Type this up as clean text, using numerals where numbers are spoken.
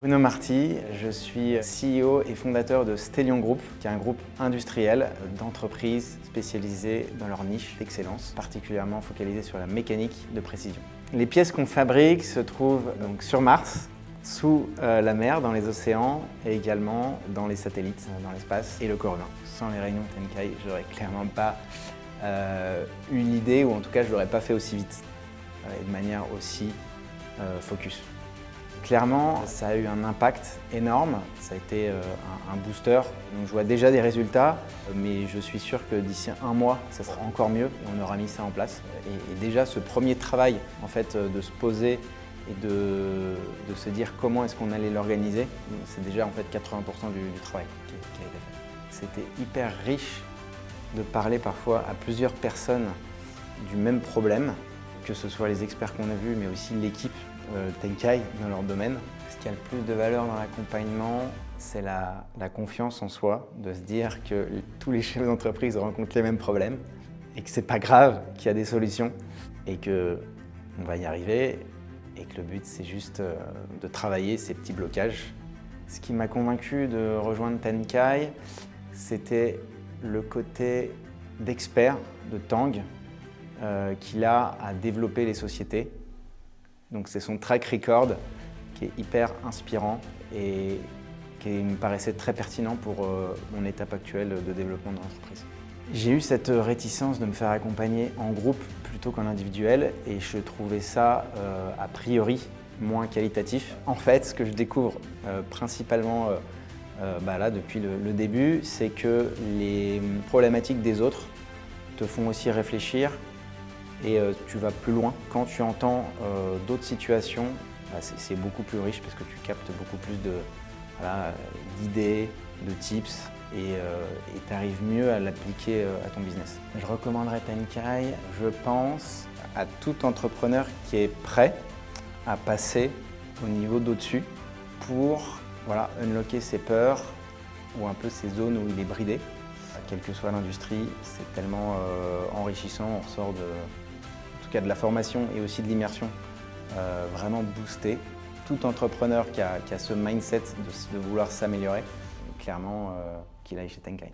Bruno Marty, je suis CEO et fondateur de Stellion Group, qui est un groupe industriel d'entreprises spécialisées dans leur niche d'excellence, particulièrement focalisées sur la mécanique de précision. Les pièces qu'on fabrique se trouvent donc sur Mars, sous la mer, dans les océans et également dans les satellites, dans l'espace et le corps humain. Sans les réunions Tenkai, je n'aurais clairement pas eu l'idée, ou en tout cas je ne l'aurais pas fait aussi vite et de manière aussi focus. Clairement, ça a eu un impact énorme, ça a été un booster. Donc je vois déjà des résultats, mais je suis sûr que d'ici un mois, ça sera encore mieux et on aura mis ça en place. Et déjà, ce premier travail, en fait, de se poser et de se dire comment est-ce qu'on allait l'organiser, c'est déjà en fait 80% du travail qui a été fait. C'était hyper riche de parler parfois à plusieurs personnes du même problème, que ce soit les experts qu'on a vus, mais aussi l'équipe Tenkai dans leur domaine. Ce qui a le plus de valeur dans l'accompagnement, c'est la confiance en soi, de se dire que tous les chefs d'entreprise rencontrent les mêmes problèmes et que c'est pas grave, qu'il y a des solutions et qu'on va y arriver et que le but c'est juste de travailler ces petits blocages. Ce qui m'a convaincu de rejoindre Tenkai, c'était le côté d'expert de Tang qu'il a à développer les sociétés. Donc c'est son track record qui est hyper inspirant et qui me paraissait très pertinent pour mon étape actuelle de développement de l'entreprise. J'ai eu cette réticence de me faire accompagner en groupe plutôt qu'en individuel et je trouvais ça a priori moins qualitatif. En fait, ce que je découvre principalement là, depuis le début, c'est que les problématiques des autres te font aussi réfléchir et tu vas plus loin. Quand tu entends d'autres situations, c'est beaucoup plus riche parce que tu captes beaucoup plus d'idées, de tips et tu arrives mieux à l'appliquer à ton business. Je recommanderais Tenkai, je pense, à tout entrepreneur qui est prêt à passer au niveau d'au-dessus pour unlocker ses peurs ou un peu ses zones où il est bridé. Quelle que soit l'industrie, c'est tellement enrichissant, on ressort de la formation et aussi de l'immersion vraiment boostée. Tout entrepreneur qui a ce mindset de vouloir s'améliorer, clairement qu'il aille chez Tenkai.